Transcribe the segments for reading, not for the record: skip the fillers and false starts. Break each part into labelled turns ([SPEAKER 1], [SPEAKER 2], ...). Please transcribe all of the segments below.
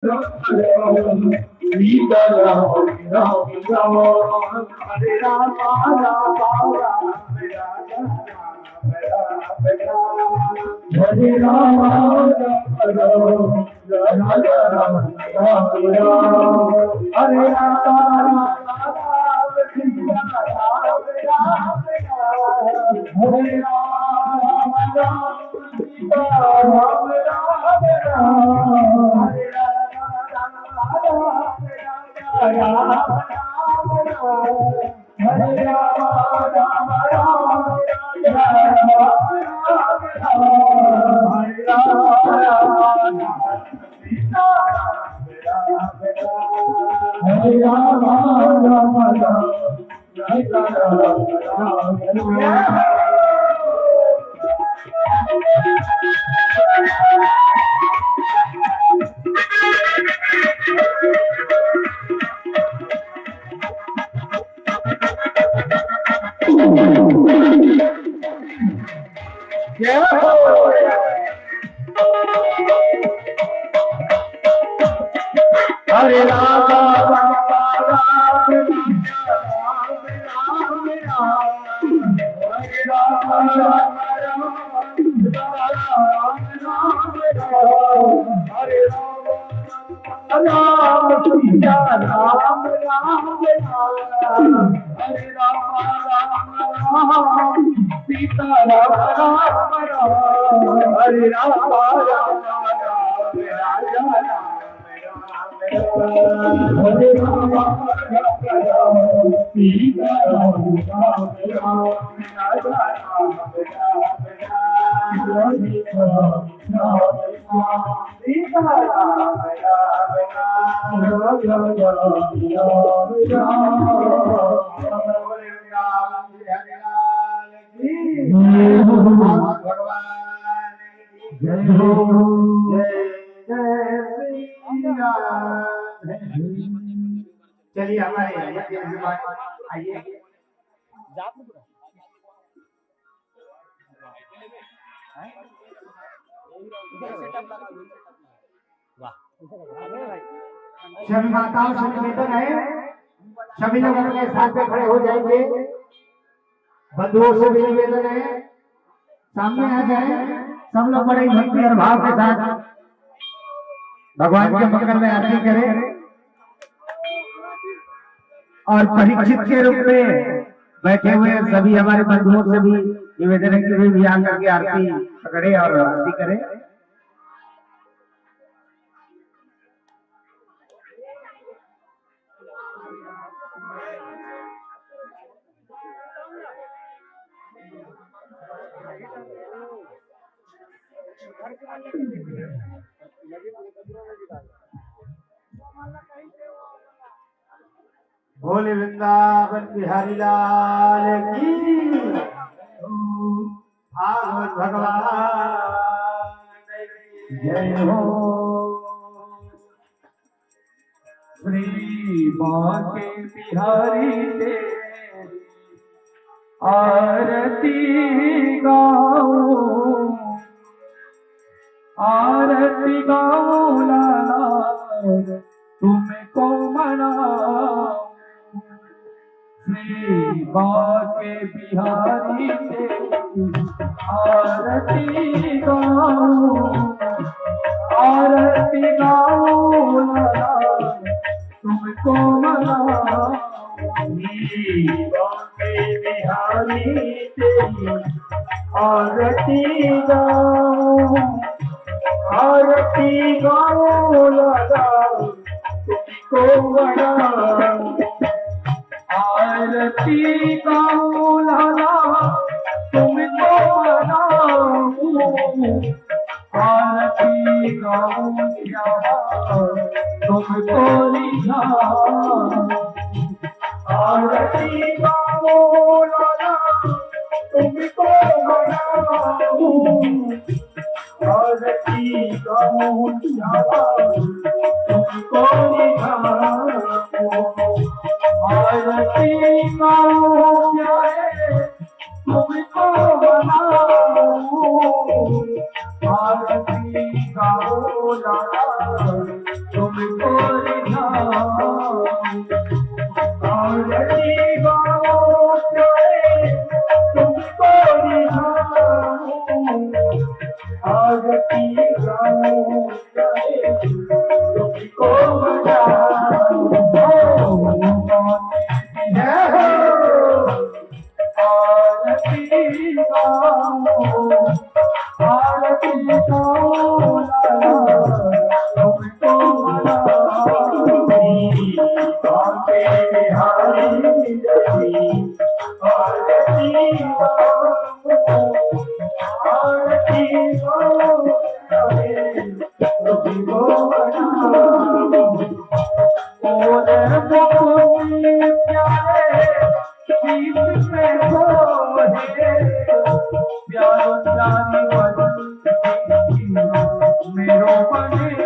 [SPEAKER 1] Sita Ram, Ram Ram, Hare Rama, Rama Rama, Hare Rama, Rama Rama, Rama Rama, Hare Rama, Sita Ram, Ram Ram, Hare Rama, Sita Ram, Ram Ram, Hare चलिए हमारे आइए सभी माताओं से निवेदन है, सभी लोग अपने साथ पे खड़े हो जाएंगे। बंधुओं से भी निवेदन है, सामने आ जाए। सब लोग बड़े भक्ति और भाव के साथ भगवान के मंगल में आरती करें और परीक्षित के रूप में बैठे हुए सभी हमारे बंधुओं से भी निवेदन है कि वे भी आकर के आरती पकड़े और आरती करें। भोले वृंदावन बिहारी लाल की, भागवत भगवान जय हो। श्री बांके बिहारी तेरी आरती गाऊं, आरती गाऊं लाला तुमको मनाऊं। श्री बांके बिहारी तेरी आरती गाऊं, आरती गाऊं लाला तुमको मनाऊं। श्री बांके बिहारी तेरी आरती गाऊं, आरती गाऊं लाला तुमको मनाऊं। आरती गाऊं लाला तुमको मनाऊं, आरती गाऊं लाला तुमको रिझाऊं। आरती गाऊं लाला तुमको मनाऊं, आरती गाऊं लाला तुमको रिझाऊं। आरती गाऊं प्यारे तुमको मनाऊं, आरती गाऊं लाला तुमको बिहारी जय आरती मेरो बने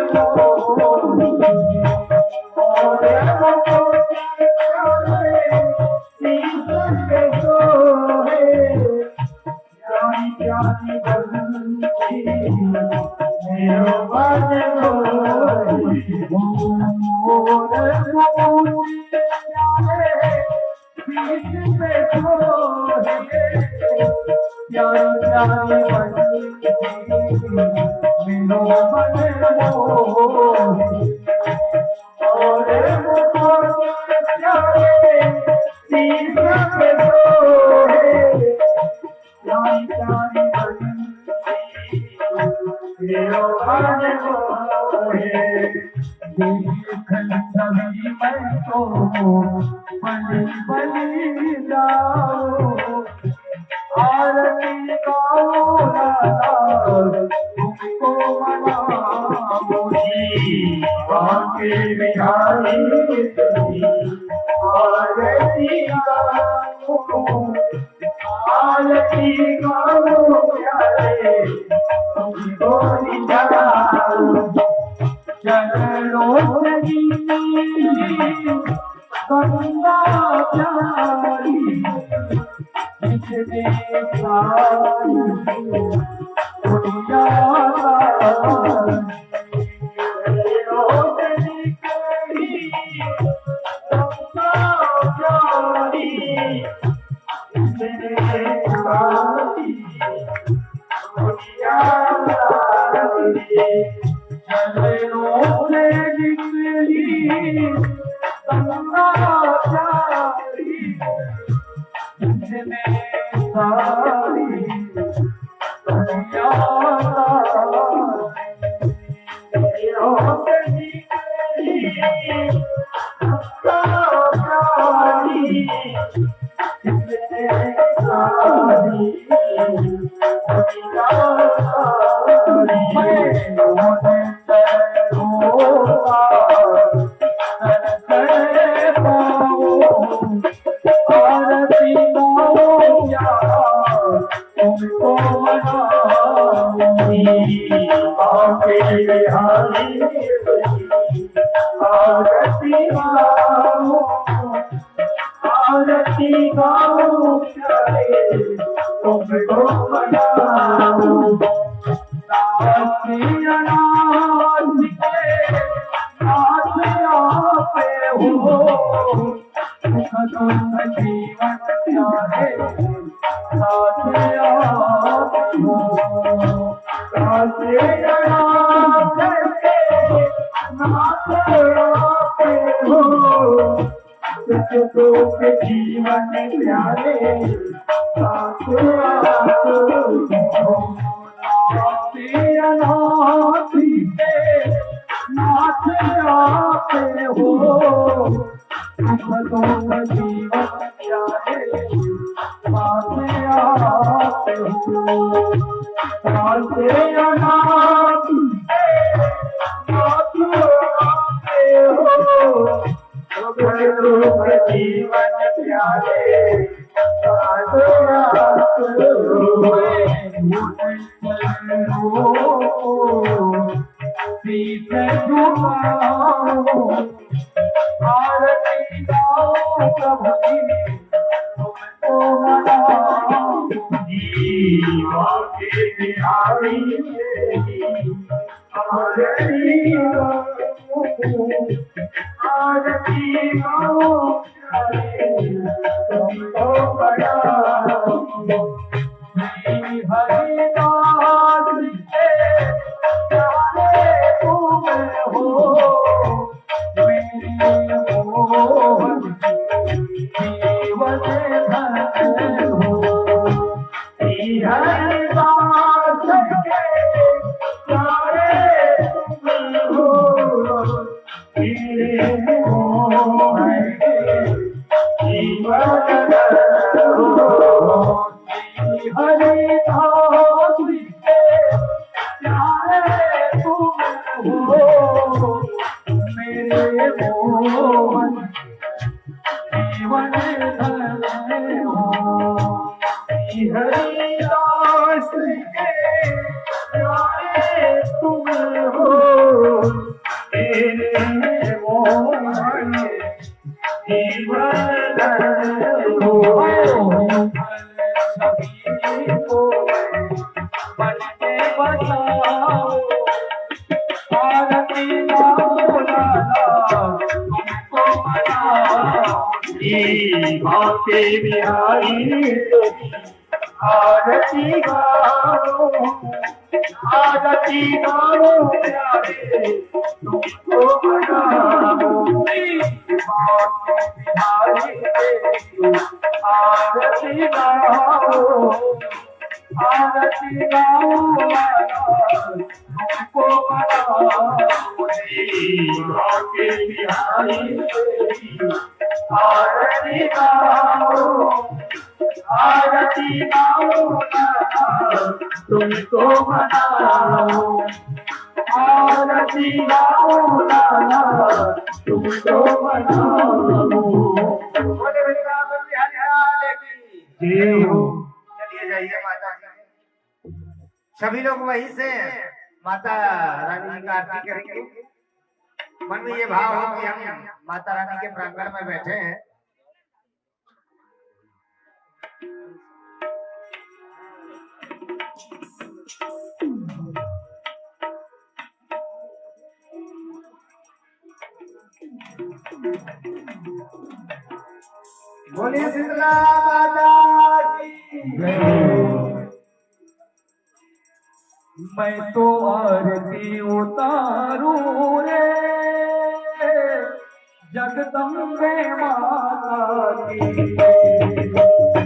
[SPEAKER 2] मोहन जीवन धन हो हरिदास के प्यारे तुम हो मेरे मोहन जीवन धन हो सभी को बन के बताओ आरती गाओ लाला तुमको मनाओ भाते बिहारी आरती गाओ प्यारे तुमको मनाओ भाते बिहारी आरती गाओ तुमको मनाओ भाते बिहारी आरती गाओ तुमको मनाओ आरती गाओ तुमको मनाओ बोले विश्राम बिहारी की जय हो।
[SPEAKER 1] चलिए जाइए माता जी, सभी लोग वहीं से माता रानी की आरती करेंगे। मन में ये भाव हो कि हम माता रानी के प्रांगण में बैठे हैं। बोलिए शीतला माता की
[SPEAKER 2] जय। मैं तो आरती उतारूं रे जगदम्बे माता की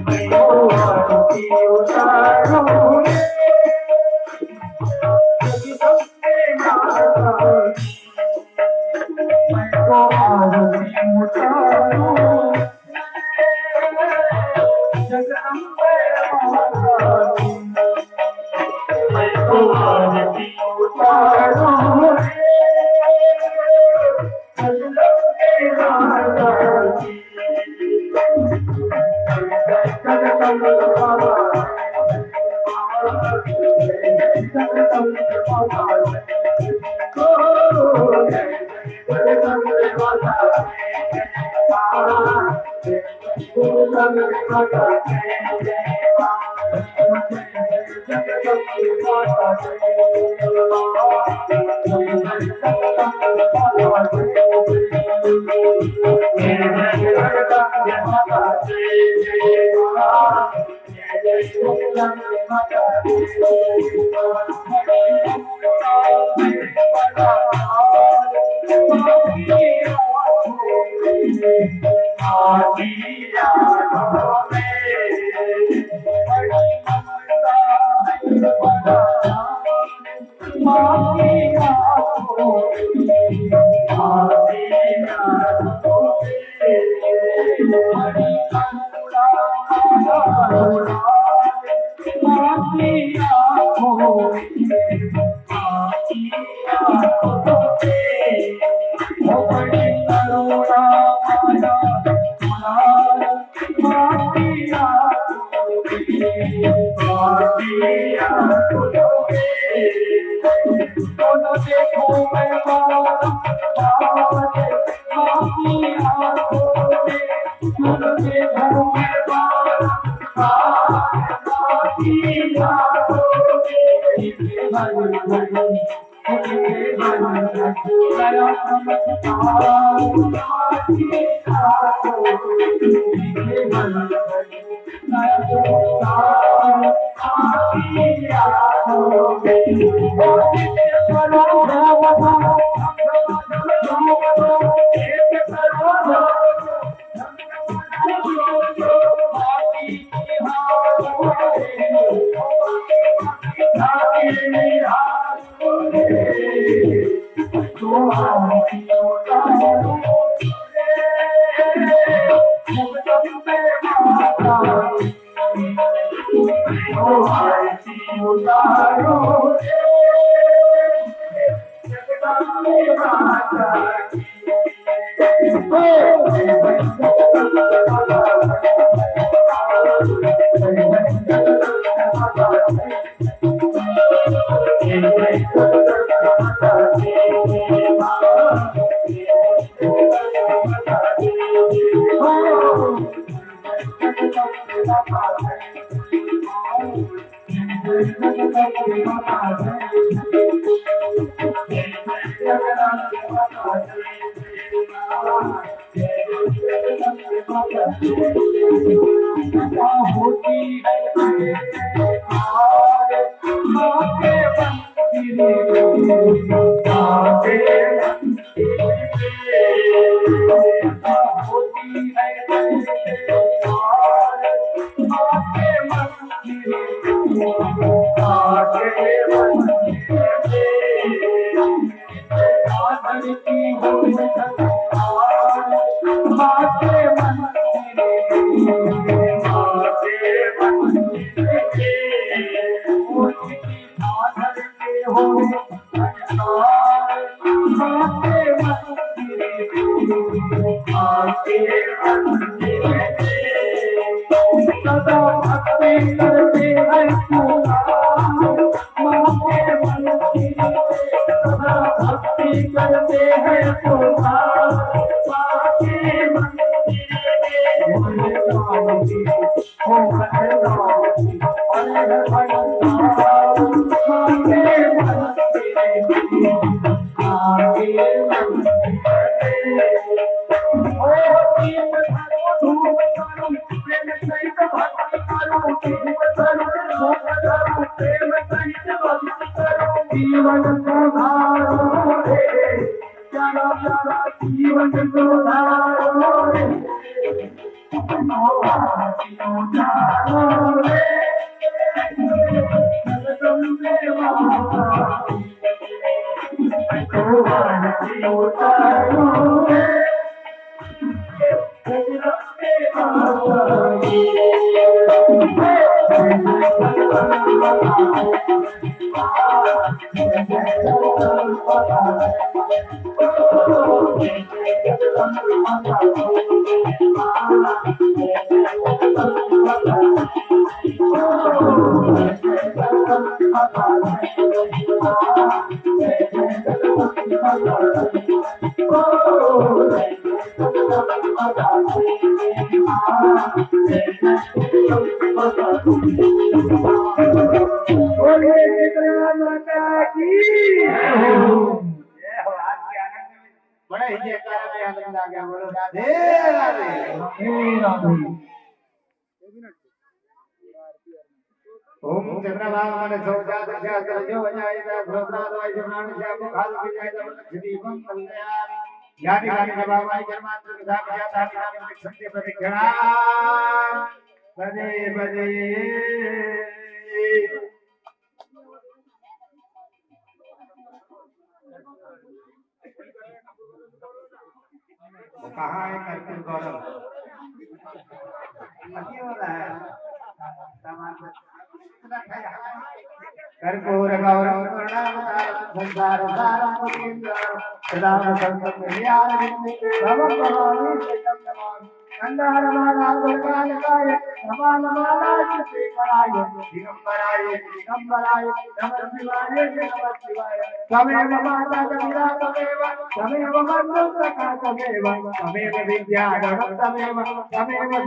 [SPEAKER 2] मैं तो आरती उतारूं रे जगदम्बे माता की मैं तो आरती उतारूं जगदम्बे माता की मैं तो आरती उतारूं जगदम्बे माता की जगदम्बे माता जगदम्बे माता
[SPEAKER 1] बड़ा ही जयकारा में आनंद आ गया। बोलो राधे राधे। ओम चंद्रभाग मन सौजात शास्त्र जो वजायता श्रोत्रादवाय जनान श्याम खाल विजयता दीपम कल्याण यानि गानि जबावाय कर्मांतर विधा विजाता नाम सत्य प्रतिक्षणा पदे पदे। वो कहाँ है कर्पूर गौरव? नहीं हो रहा है कर्पूर गौरव करुणावतारं संसार सारं मुनीन्द्रं सदा दिगंबराय दिगंबराय नमः शिवाय नमः शिवाय तमेव माता तमेव तमेव मंगलसखा तमेव विद्याधरं तमेव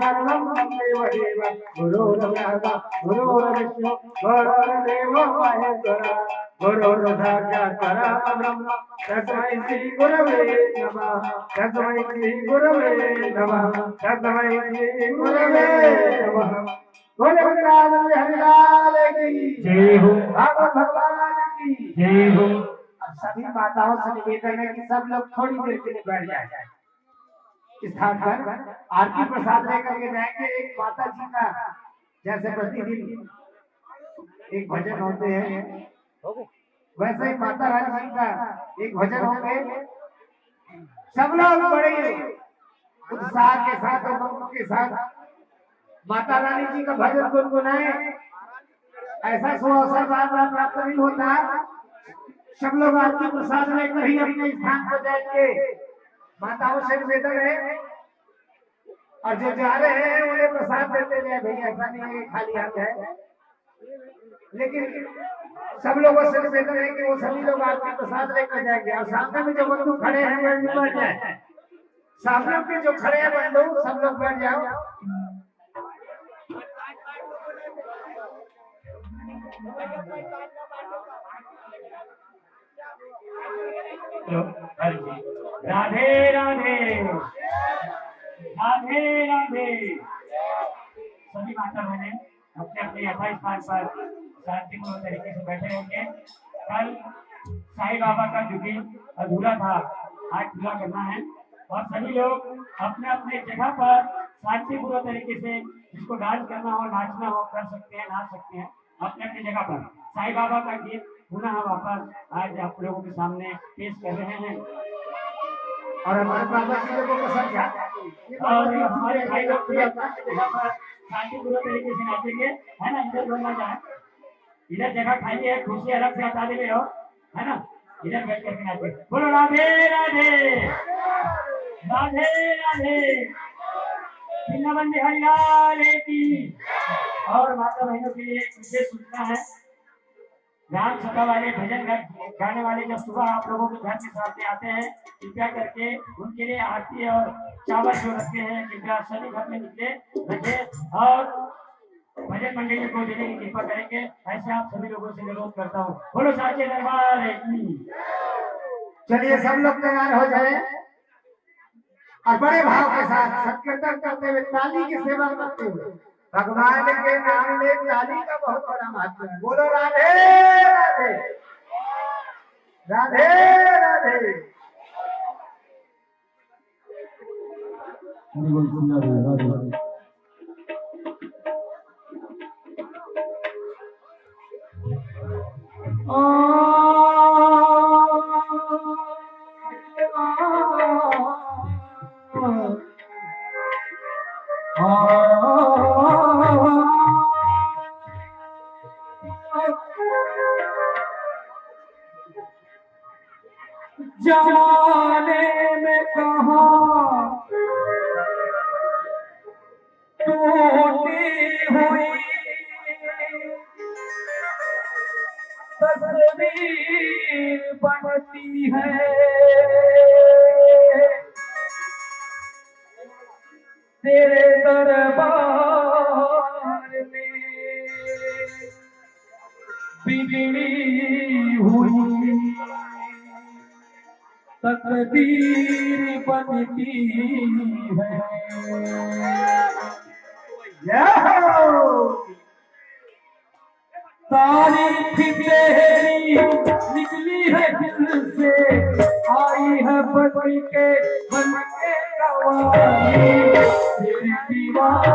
[SPEAKER 1] सर्वं तमेव देव गुरुर्ब्रह्मा गुरुर्विष्णु गुरुर्देवो महेश्वरः गुरुर्साक्षात् परब्रह्म तस्मै श्री गुरवे नमः तस्मै श्री गुरवे नमः तस्मै श्री गुरवे नमः। बोले भगवान हरिलाल की जय हो, भागवत भगवान की जय हो। अब सभी माताओं से निवेदन है कि सब लोग थोड़ी देर के लिए बैठ जाए स्थान पर, आरती प्रसाद लेकर के जाएंगे। एक माता जी का जैसे प्रतिदिन एक भजन होते हैं वैसे ही माता रानी जी का एक भजन होंगे। सब लोग बड़े उत्साह के साथ और उमंग के साथ माता रानी जी का भजन गुनगुनाए। ऐसा सुअवसर बार बार प्राप्त नहीं होता। सब लोग आरती प्रसाद लेकर ही अपने स्थान पर जाएंगे। माताओं से निवेदन है और जो जा रहे हैं उन्हें प्रसाद देते जाए भैया, ऐसा नहीं है कि खाली हाथ है, लेकिन सब लोगों से निवेदन है कि वो सभी लोग आपका प्रसाद लेकर जाएंगे। और सामने में जो बंधु खड़े हैं वे भी बैठ जाए, सामने के जो खड़े हैं बंधु सब लोग बैठ जाओ।
[SPEAKER 2] राधे राधे राधे राधे। सभी माता बहने अपने अपने यथास्थान पर शांतिपूर्ण तरीके से बैठे होंगे। कल साईं बाबा का जुगी अधूरा था, आज पूरा करना है और सभी लोग अपने अपने जगह पर शांतिपूर्ण तरीके से जिसको डांस करना हो, नाचना हो, कर सकते हैं, नाच सकते हैं अपने अपनी जगह पर। साईं बाबा का गीत पुनः वापस आज आप लोगों के सामने पेश कर रहे हैं
[SPEAKER 1] और हमारे बाबा जी लोगों को समझा
[SPEAKER 2] और हमारे भाई लोग भी अपनी जगह पर शांतिपूर्ण तरीके से नाचेंगे, है ना। इधर बोलना चाहे, इधर जगह खाली है, कुर्सी अलग से हटा दे हो, है ना। इधर बैठ करके नाचे। बोलो राधे राधे राधे राधे। वृंदावन बिहारी लाल की। और माता बहनों के लिए एक विशेष सूचना है, राम सभा वाले भजन गाने वाले जब सुबह आप लोगों के घर के सामने आते हैं, कृपया करके उनके लिए आरती और चावल जो रखते हैं कृपया सभी घर में निकले रखे और भजन मंडली को देने की कृपा करेंगे, ऐसे आप सभी लोगों से अनुरोध करता हूँ। बोलो साचे दरबार की।
[SPEAKER 1] चलिए सब लोग तैयार हो जाए और बड़े भाव के साथ संकीर्तन करते हुए, ताली की सेवा करते हुए भगवान के नाम में ताली का बहुत बड़ा महत्व है। बोलो राधे राधे राधे राधे।
[SPEAKER 2] जमाने में कहाँ टूटी हुई तस्वीर बनती है, तेरे दरबार में बिगड़ी हुई तकदीर बनती है। तारीफ तेरी निकली है दिल से, आई है बदल के बन के गवाही, तेरी दीवार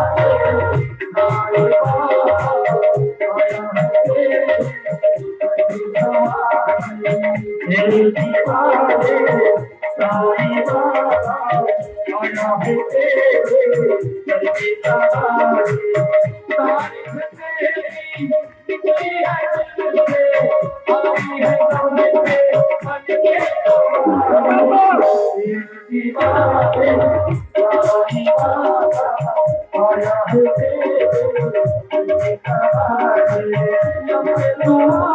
[SPEAKER 2] तेरी दीवार साई बाबा आया है तेरे दरबार। तारीफ तेरी निकली है दिल से, आई है बदल के बन के गवाही, तेरी दीवार साई बाबा आया है तेरे दरबार।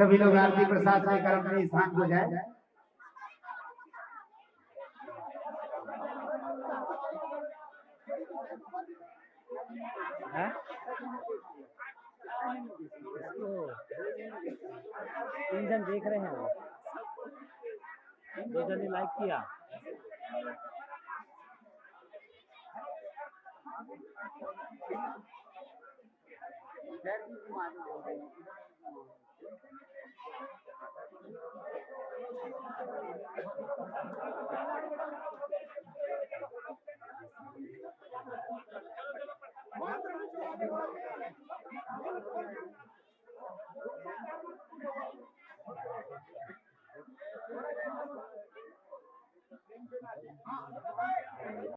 [SPEAKER 1] सभी लोग आरती प्रसाद लेकर अपने स्थान को जाए।
[SPEAKER 3] तीन जन देख रहे हैं, दो जन ने लाइक किया।